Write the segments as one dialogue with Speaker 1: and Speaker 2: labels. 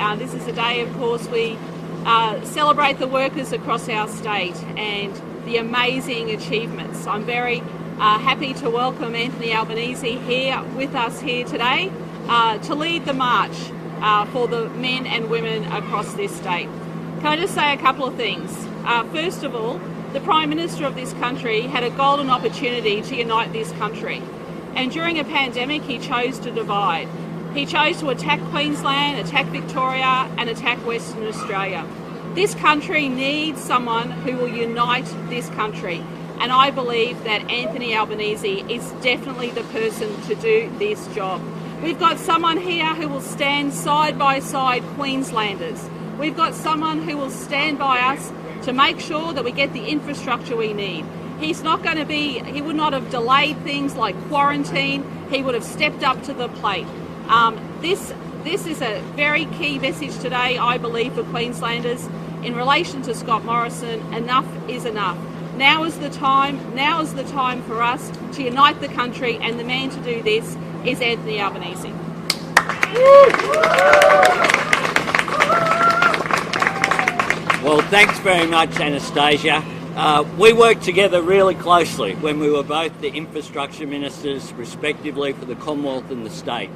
Speaker 1: This is a day, of course, we celebrate the workers across our state and the amazing achievements. I'm very happy to welcome Anthony Albanese here with us here today to lead the march for the men and women across this state. Can I just say a couple of things? First of all, the Prime Minister of this country had a golden opportunity to unite this country. And during a pandemic, he chose to divide. He chose to attack Queensland, attack Victoria, and attack Western Australia. This country needs someone who will unite this country. And I believe that Anthony Albanese is definitely the person to do this job. We've got someone here who will stand side by side Queenslanders. We've got someone who will stand by us to make sure that we get the infrastructure we need. He's not going to be, he would not have delayed things like quarantine. He would have stepped up to the plate. This is a very key message today, I believe, for Queenslanders in relation to Scott Morrison. Enough is enough. Now is the time for us to unite the country, and the man to do this is Anthony Albanese.
Speaker 2: Well, thanks very much, Annastacia. We worked together really closely when we were both the infrastructure ministers, respectively, for the Commonwealth and the state.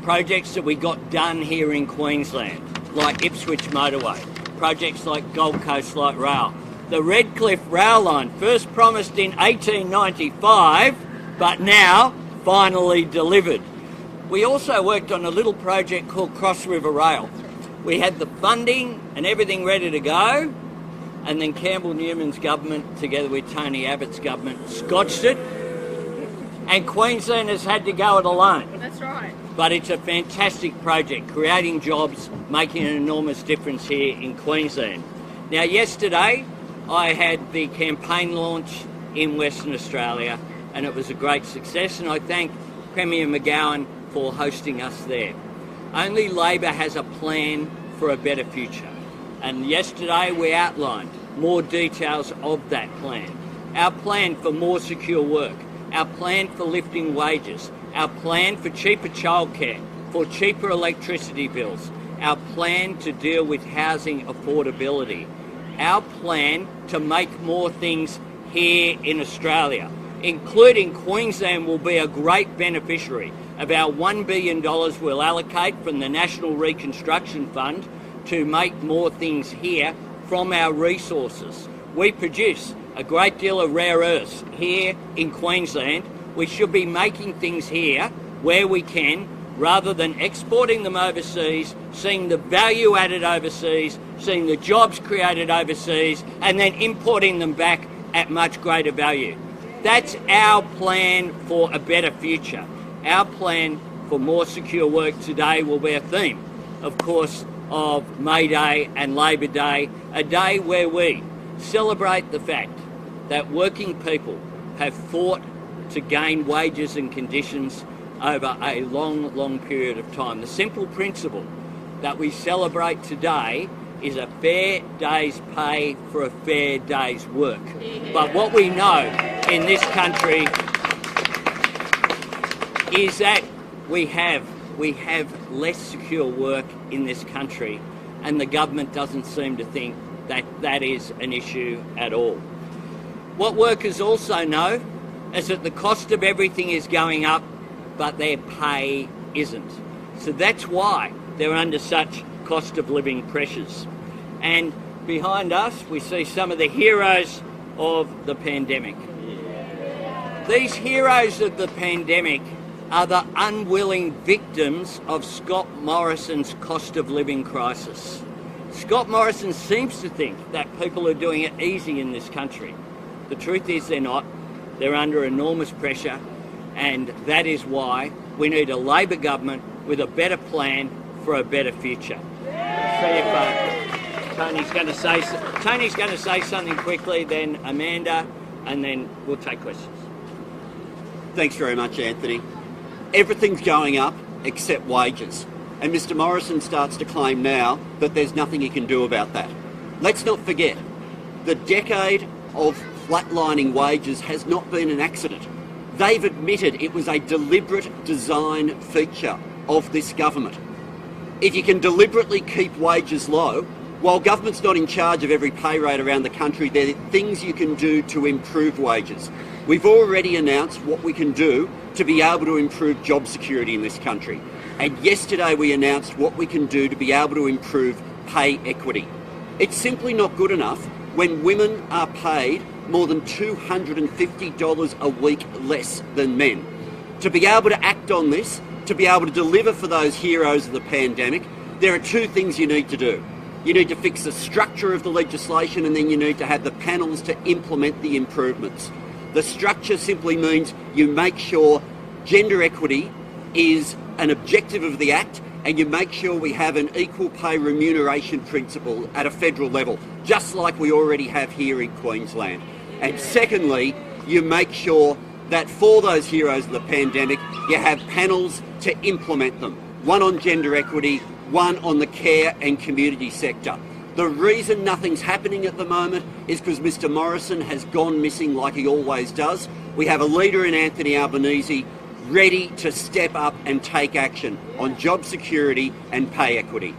Speaker 2: Projects that we got done here in Queensland, like Ipswich Motorway, projects like Gold Coast Light Rail, the Redcliffe Rail Line, first promised in 1895, but now finally delivered. We also worked on a little project called Cross River Rail. We had the funding and everything ready to go, and then Campbell Newman's government, together with Tony Abbott's government, scotched it, and Queensland has had to go it alone.
Speaker 1: That's right.
Speaker 2: But it's a fantastic project, creating jobs, making an enormous difference here in Queensland. Now, yesterday, I had the campaign launch in Western Australia, and it was a great success, and I thank Premier McGowan for hosting us there. Only Labor has a plan for a better future, and yesterday we outlined more details of that plan. Our plan for more secure work, our plan for lifting wages, our plan for cheaper childcare, for cheaper electricity bills, our plan to deal with housing affordability, our plan to make more things here in Australia, including Queensland will be a great beneficiary of our $1 billion we'll allocate from the National Reconstruction Fund to make more things here from our resources. We produce a great deal of rare earths here in Queensland. We should be making things here where we can, rather than exporting them overseas, seeing the value added overseas, seeing the jobs created overseas, and then importing them back at much greater value. That's our plan for a better future. Our plan for more secure work today will be a theme, of course, of May Day and Labor Day, a day where we celebrate the fact that working people have fought to gain wages and conditions over a long, long period of time. The simple principle that we celebrate today is a fair day's pay for a fair day's work. Yeah. But what we know in this country is that we have less secure work in this country, and the government doesn't seem to think that that is an issue at all. What workers also know is that the cost of everything is going up, but their pay isn't. So that's why they're under such cost of living pressures. And behind us, we see some of the heroes of the pandemic. These heroes of the pandemic are the unwilling victims of Scott Morrison's cost of living crisis. Scott Morrison seems to think that people are doing it easy in this country. The truth is they're not. They're under enormous pressure, and that is why we need a Labor government with a better plan for a better future. See if Tony's going to say something quickly, then Amanda, and then we'll take questions.
Speaker 3: Thanks very much, Anthony. Everything's going up except wages, and Mr Morrison starts to claim now that there's nothing he can do about that. Let's not forget, the decade of flatlining wages has not been an accident. They've admitted it was a deliberate design feature of this government. If you can deliberately keep wages low, while government's not in charge of every pay rate around the country, there are things you can do to improve wages. We've already announced what we can do to be able to improve job security in this country. And yesterday we announced what we can do to be able to improve pay equity. It's simply not good enough when women are paid more than $250 a week less than men. To be able to act on this, to be able to deliver for those heroes of the pandemic, there are two things you need to do. You need to fix the structure of the legislation, and then you need to have the panels to implement the improvements. The structure simply means you make sure gender equity is an objective of the Act, and you make sure we have an equal pay remuneration principle at a federal level, just like we already have here in Queensland. And secondly, you make sure that for those heroes of the pandemic, you have panels to implement them. One on gender equity, one on the care and community sector. The reason nothing's happening at the moment is because Mr Morrison has gone missing like he always does. We have a leader in Anthony Albanese ready to step up and take action on job security and pay equity.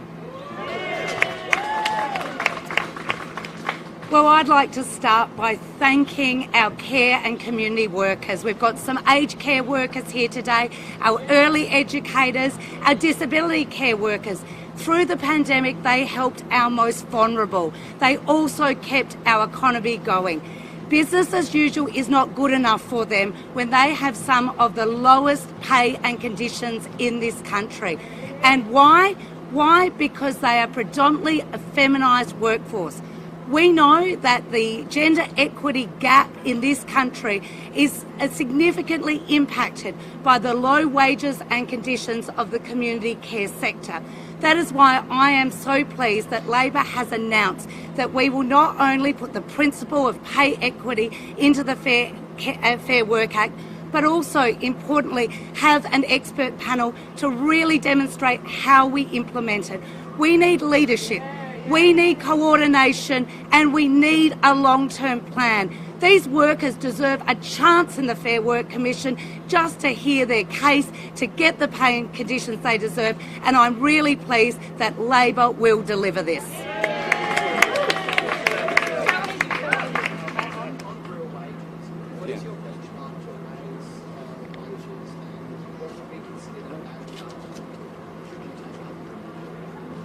Speaker 4: Well, I'd like to start by thanking our care and community workers. We've got some aged care workers here today, our early educators, our disability care workers. Through the pandemic, they helped our most vulnerable. They also kept our economy going. Business as usual is not good enough for them when they have some of the lowest pay and conditions in this country. And why? Why? Because they are predominantly a feminised workforce. We know that the gender equity gap in this country is significantly impacted by the low wages and conditions of the community care sector. That is why I am so pleased that Labor has announced that we will not only put the principle of pay equity into the Fair Work Act, but also, importantly, have an expert panel to really demonstrate how we implement it. We need leadership. We need coordination, and we need a long-term plan. These workers deserve a chance in the Fair Work Commission just to hear their case, to get the pay and conditions they deserve, and I'm really pleased that Labor will deliver this.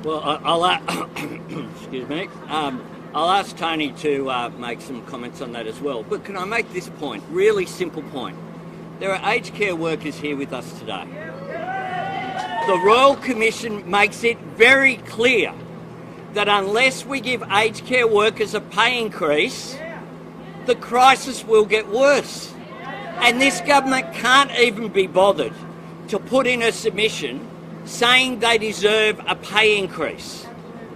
Speaker 2: Well, excuse me. I'll ask Tony to make some comments on that as well. But can I make this point? Really simple point. There are aged care workers here with us today. The Royal Commission makes it very clear that unless we give aged care workers a pay increase, the crisis will get worse. And this government can't even be bothered to put in a submission saying they deserve a pay increase.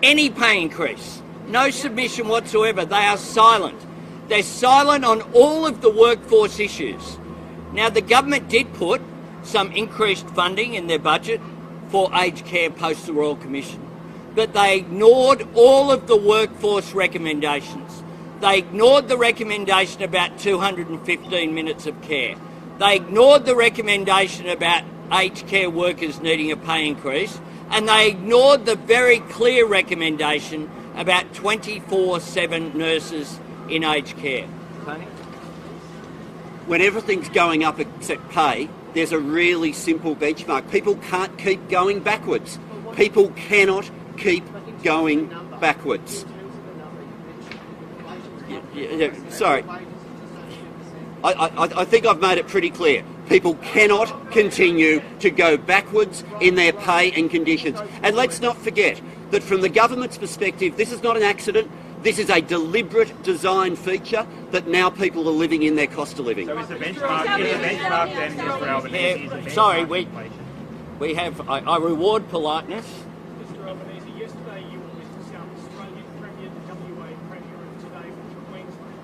Speaker 2: Any pay increase. No submission whatsoever. They are silent. They're silent on all of the workforce issues. Now, the government did put some increased funding in their budget for aged care post the Royal Commission, but they ignored all of the workforce recommendations. They ignored the recommendation about 215 minutes of care. They ignored the recommendation about aged care workers needing a pay increase, and they ignored the very clear recommendation about 24/7 nurses in aged care. Tony?
Speaker 3: When everything's going up except pay, there's a really simple benchmark. People can't keep going backwards. People cannot keep going backwards. Sorry. I think I've made it pretty clear. People cannot continue to go backwards in their pay and conditions. And let's not forget that from the government's perspective, this is not an accident. This is a deliberate design feature that now people are living in their cost of living.
Speaker 5: So is the benchmark then Mr Albanese?
Speaker 2: Sorry, we have. I reward politeness.
Speaker 6: Mr Albanese, yesterday you were with South Australian Premier, the WA Premier, and today with Queensland.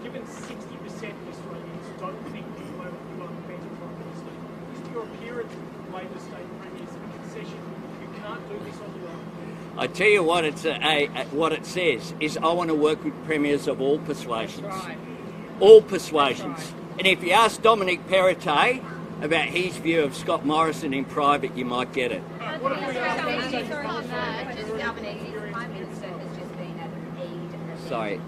Speaker 6: Given 60% of Australians don't think this moment you are the better Prime Minister, is your appearance with Labor State Premiers a concession? You can't do this on your own.
Speaker 2: I tell you what, what it says is I want to work with premiers of all persuasions. All persuasions. And if you ask Dominic Perrottet, about his view of Scott Morrison in private, you might get it.
Speaker 7: The Prime Minister has just been at an Eid event.
Speaker 2: Sorry.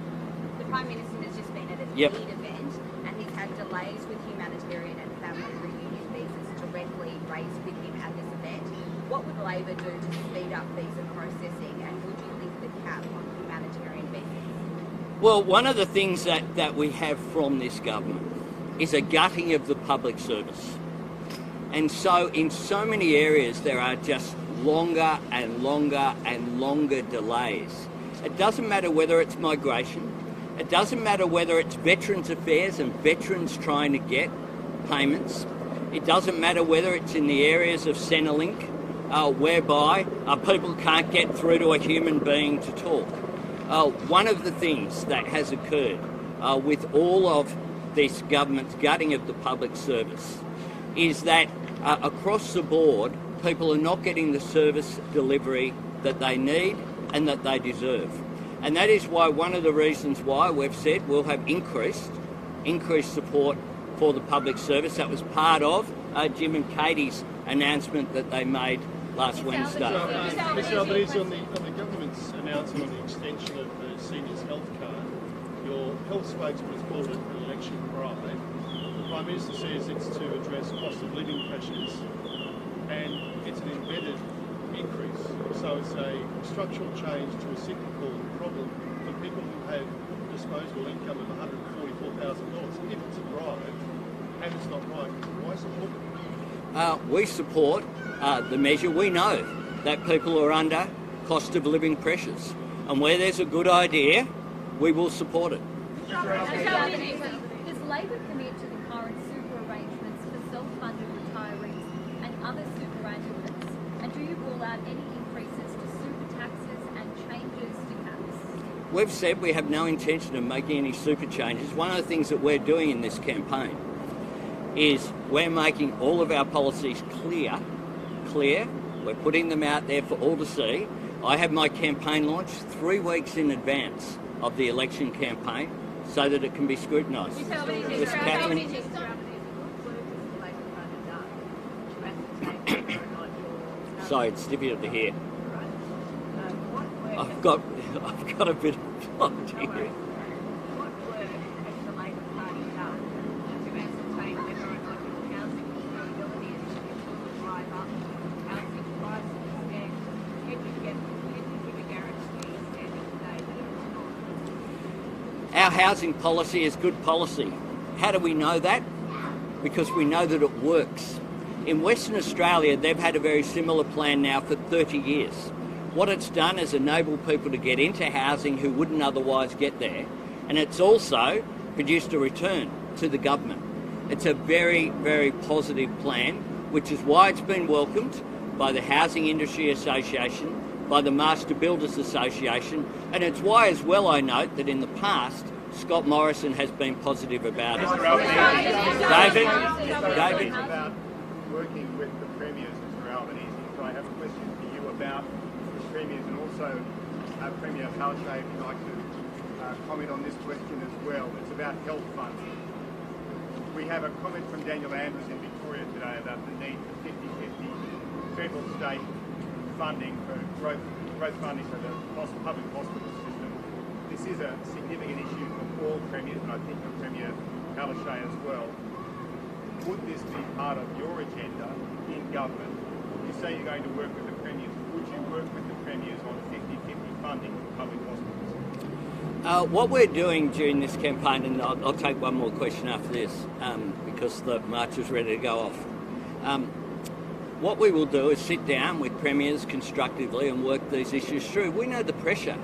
Speaker 7: The Prime Minister has just been at an
Speaker 2: Yep.
Speaker 7: Eid event, and he's had delays with humanitarian and family reunion visas directly raised with him at this event. What would Labor do to speed up visa processing, and would you lift the cap on humanitarian visas?
Speaker 2: Well, one of the things that we have from this government is a gutting of the public service. And so in so many areas there are just longer and longer and longer delays. It doesn't matter whether it's migration, it doesn't matter whether it's Veterans Affairs and veterans trying to get payments, it doesn't matter whether it's in the areas of Centrelink, whereby people can't get through to a human being to talk. One of the things that has occurred with all of this government's gutting of the public service is that across the board, people are not getting the service delivery that they need and that they deserve. And that is why one of the reasons why we've said we'll have increased support for the public service. That was part of Jim and Katie's announcement that they made last Wednesday.
Speaker 8: Mr Albanese, on the government's announcement on the extension of the seniors' health card, your health spokesman has called it an election bribe. The Prime Minister says it's to address cost of living pressures, and it's an embedded increase. So it's a structural change to a cyclical problem for people who have disposable income of $144,000. If it's a bribe and it's not right, why support it?
Speaker 2: We support the measure. We know that people are under cost of living pressures, and where there's a good idea, we will support it.
Speaker 9: Does Labor commit to the current super arrangements for self-funded retirees and other superannuants? And do you rule out any increases to super taxes and changes to caps?
Speaker 2: We've said we have no intention of making any super changes. One of the things that we're doing in this campaign is we're making all of our policies clear. We're putting them out there for all to see. I have my campaign launch 3 weeks in advance of the election campaign so that it can be scrutinised. Yes, Catherine? Sorry, it's difficult to hear. I've got a bit of plot here. Our housing policy is good policy. How do we know that? Because we know that it works. In Western Australia, they've had a very similar plan now for 30 years. What it's done is enable people to get into housing who wouldn't otherwise get there, and it's also produced a return to the government. It's a very, very positive plan, which is why it's been welcomed by the Housing Industry Association, by the Master Builders Association, and it's why as well I note that in the past Scott Morrison has been positive about it. David?
Speaker 5: About working with the premiers, Mr Albanese. So I have a question for you about the premiers, and also Premier Palaszczuk, if you'd like to comment on this question as well. It's about health funding. We have a comment from Daniel Andrews in Victoria today about the need for 50-50 federal state funding for growth funding for the public hospital system. This is a significant issue for all premiers, and I think for Premier Palaszczuk as well. Would this be part of your agenda in government? You say you're going to work with the premiers. Would you work with the premiers on 50-50 funding for public hospitals?
Speaker 2: What we're doing during this campaign, and I'll take one more question after this because the march is ready to go off. What we will do is sit down with premiers constructively and work these issues through. We know the pressure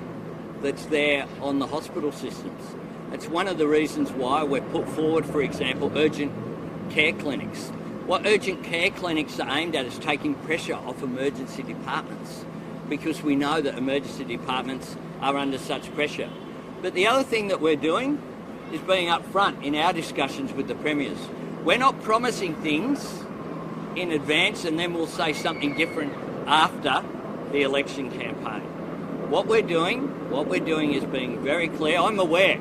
Speaker 2: that's there on the hospital systems. It's one of the reasons why we've put forward, for example, urgent care clinics. What urgent care clinics are aimed at is taking pressure off emergency departments, because we know that emergency departments are under such pressure. But the other thing that we're doing is being upfront in our discussions with the premiers. We're not promising things in advance and then we'll say something different after the election campaign. What we're doing is being very clear. I'm aware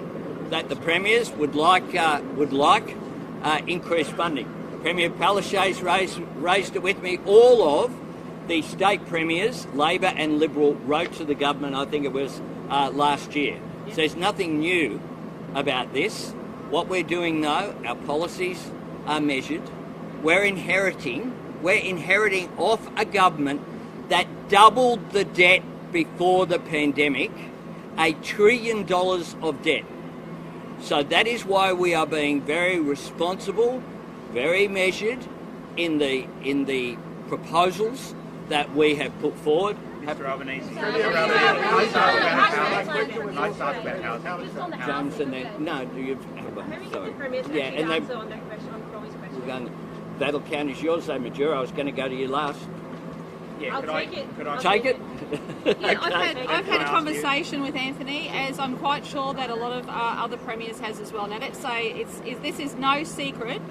Speaker 2: that the premiers would like increased funding. Premier Palaszczuk raised it with me. All of the state premiers, Labor and Liberal, wrote to the government, I think it was last year. So there's nothing new about this. What we're doing though, our policies are measured. We're inheriting off a government that doubled the debt before the pandemic, $1 trillion of debt. So that is why we are being very responsible, very measured in the proposals that we have put forward.
Speaker 5: Mr. Albanese, can I start about housing?
Speaker 2: James, and then sorry. Yeah, and then we're going. That'll count as yours, though, Majura. I was going to go to you last.
Speaker 5: Yeah, could I
Speaker 2: take it?
Speaker 1: Yeah, I've had a conversation with Anthony, as I'm quite sure that a lot of other premiers has as well. Now, let's say this is no secret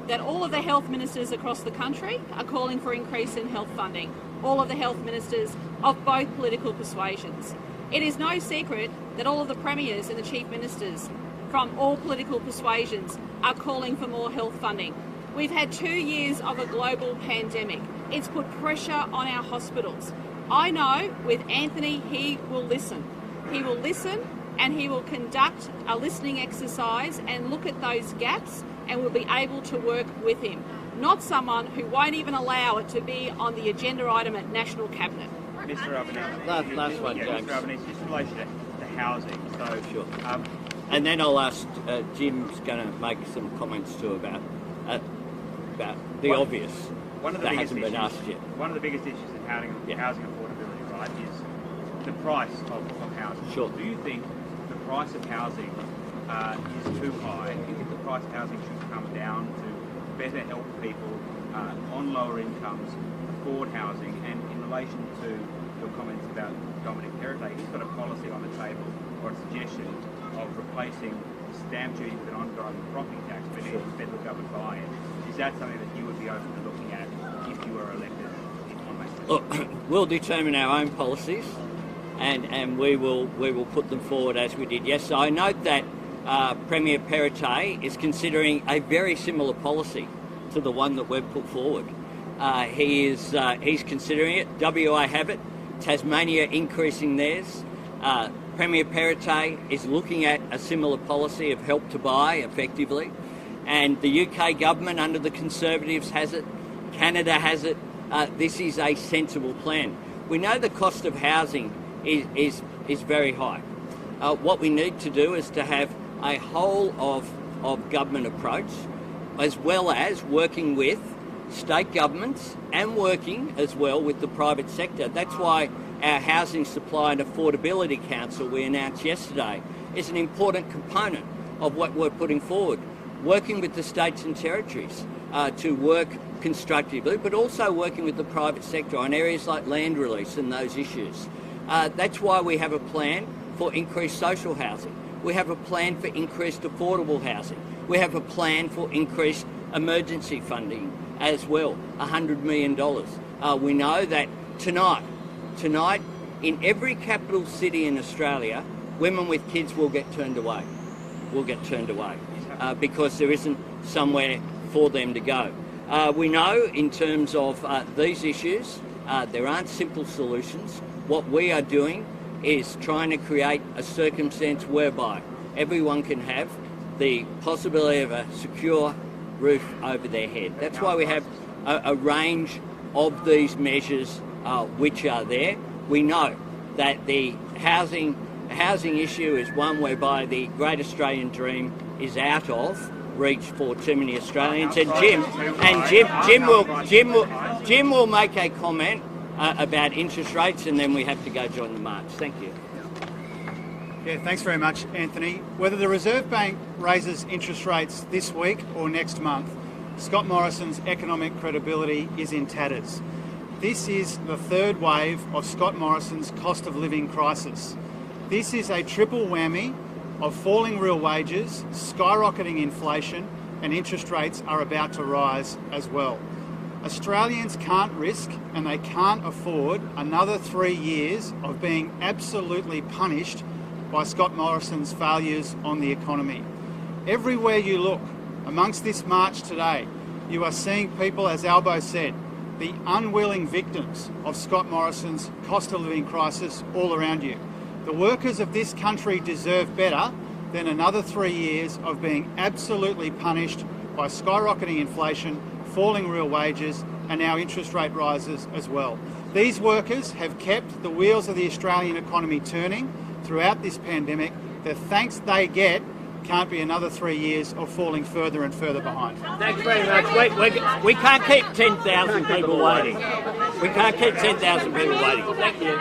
Speaker 1: that all of the health ministers across the country are calling for increase in health funding. All of the health ministers of both political persuasions. It is no secret that all of the premiers and the chief ministers from all political persuasions are calling for more health funding. We've had 2 years of a global pandemic. It's put pressure on our hospitals. I know with Anthony, he will listen. He will listen and he will conduct a listening exercise and look at those gaps, and we'll be able to work with him. Not someone who won't even allow it to be on the agenda item at National Cabinet.
Speaker 5: Mr. Albanese,
Speaker 2: last one, James.
Speaker 5: Mr. Albanese, just in relation to housing. So,
Speaker 2: sure. And then I'll ask, Jim's going to make some comments too about the obvious that hasn't been asked yet.
Speaker 5: One of the biggest issues in housing affordability, right, is the price of housing.
Speaker 2: Sure.
Speaker 5: Do you think the price of housing is too high? Do you think the price of housing should come down to better help people on lower incomes afford housing? And in relation to your comments about Dominic Perrottet, he's got a policy on the table, or a suggestion of replacing stamp duty with an ongoing property tax, but needing federal government buy-in. Is that something that you would be open to looking at if you were elected?
Speaker 2: Look, we'll determine our own policies, and we will put them forward as we did yesterday. I note that Premier Perrottet is considering a very similar policy to the one that we've put forward. He's considering it. WA have it. Tasmania increasing theirs. Premier Perrottet is looking at a similar policy of help to buy effectively. And the UK government under the Conservatives has it. Canada has it. This is a sensible plan. We know the cost of housing is very high. What we need to do is to have a whole of government approach, as well as working with state governments and working as well with the private sector. That's why our Housing Supply and Affordability Council we announced yesterday is an important component of what we're putting forward. Working with the states and territories to work constructively, but also working with the private sector on areas like land release and those issues. That's why we have a plan for increased social housing. We have a plan for increased affordable housing. We have a plan for increased emergency funding as well, $100 million. We know that tonight, in every capital city in Australia, women with kids will get turned away. Because there isn't somewhere for them to go. We know in terms of these issues, there aren't simple solutions. What we are doing is trying to create a circumstance whereby everyone can have the possibility of a secure roof over their head. That's why we have a range of these measures which are there. We know that the housing issue is one whereby the Great Australian Dream is out of reach for too many Australians. And Jim will make a comment about interest rates, and then we have to go join the march. Thank you.
Speaker 10: Yeah, thanks very much, Anthony. Whether the Reserve Bank raises interest rates this week or next month, Scott Morrison's economic credibility is in tatters. This is the third wave of Scott Morrison's cost of living crisis. This is a triple whammy of falling real wages, skyrocketing inflation, and interest rates are about to rise as well. Australians can't risk and they can't afford another 3 years of being absolutely punished by Scott Morrison's failures on the economy. Everywhere you look, amongst this march today, You are seeing people, as Albo said, the unwilling victims of Scott Morrison's cost of living crisis all around you. The workers of this country deserve better than another 3 years of being absolutely punished by skyrocketing inflation, falling real wages, and now interest rate rises as well. These workers have kept the wheels of the Australian economy turning throughout this pandemic. The thanks they get can't be another 3 years of falling further and further behind.
Speaker 2: Thanks very much. We can't keep 10,000 people waiting. We can't keep 10,000 people waiting. Thank you.